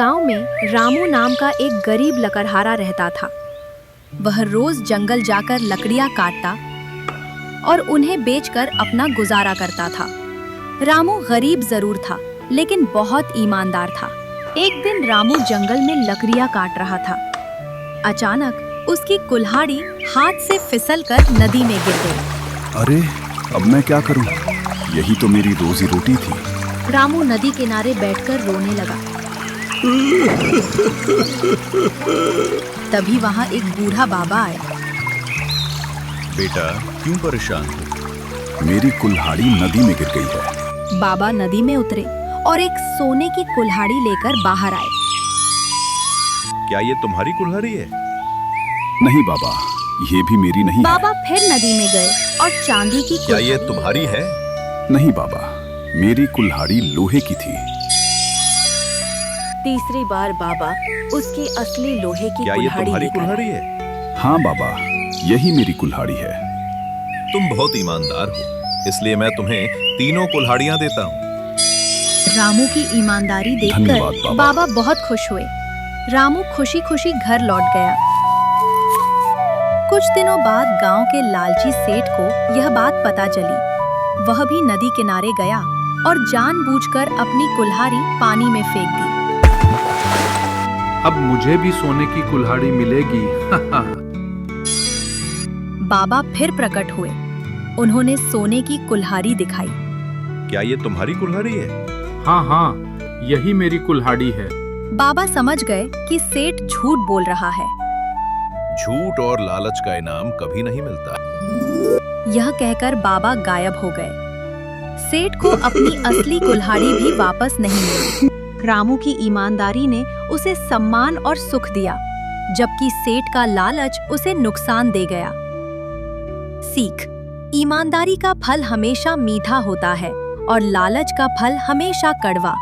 गांव में रामू नाम का एक गरीब लकड़हारा रहता था। वह रोज जंगल जाकर लकड़ियां काटता और उन्हें बेचकर अपना गुजारा करता था। रामू गरीब जरूर था, लेकिन बहुत ईमानदार था। एक दिन रामू जंगल में लकड़ियां काट रहा था। अचानक उसकी कुल्हाड़ी हाथ से फिसलकर नदी में गिर गई। अरे, अब मैं क्या करूं? यही तो मेरी रोजी रोटी थी। रामू नदी किनारे बैठकर रोने लगा। तभी वहां एक बूढ़ा बाबा आया। बेटा, क्यों परेशान हो? मेरी कुल्हाड़ी नदी में गिर गई है। बाबा नदी में उतरे और एक सोने की कुल्हाड़ी लेकर बाहर आए। क्या ये तुम्हारी कुल्हाड़ी है? नहीं बाबा, ये भी मेरी नहीं बाबा है। फिर नदी में गए और चांदी की क्या ये कुल्हाड़ी तुम्हारी है? नहीं बाबा, मेरी कुल्हाड़ी लोहे की थी। तीसरी बार बाबा उसकी असली लोहे की क्या ये कुल्हाड़ी तुम्हारी लेकर कुल्हाड़ी आए। है? हाँ बाबा, यही मेरी कुल्हाड़ी है। तुम बहुत ईमानदार हो, इसलिए मैं तुम्हें तीनों कुल्हाड़ियां देता हूँ। रामू की ईमानदारी धन्यवाद देखकर बाबा। बाबा बहुत खुश हुए। रामू खुशी खुशी घर लौट गया। कुछ दिनों बाद गांव के लालची सेठ को यह बात पता चली। वह भी नदी किनारे गया और जानबूझकर अपनी कुल्हाड़ी पानी में फेंक दी। अब मुझे भी सोने की कुल्हाड़ी मिलेगी। बाबा फिर प्रकट हुए। उन्होंने सोने की कुल्हाड़ी दिखाई। क्या ये तुम्हारी कुल्हाड़ी है? हाँ हाँ, यही मेरी कुल्हाड़ी है। बाबा समझ गए कि सेठ झूठ बोल रहा है। झूठ और लालच का इनाम कभी नहीं मिलता। यह कहकर बाबा गायब हो गए। सेठ को अपनी असली कुल्हाड़ी भी वापस नहीं मिली। रामू की ईमानदारी ने उसे सम्मान और सुख दिया, जबकि सेठ का लालच उसे नुकसान दे गया। सीख: ईमानदारी का फल हमेशा मीठा होता है और लालच का फल हमेशा कड़वा।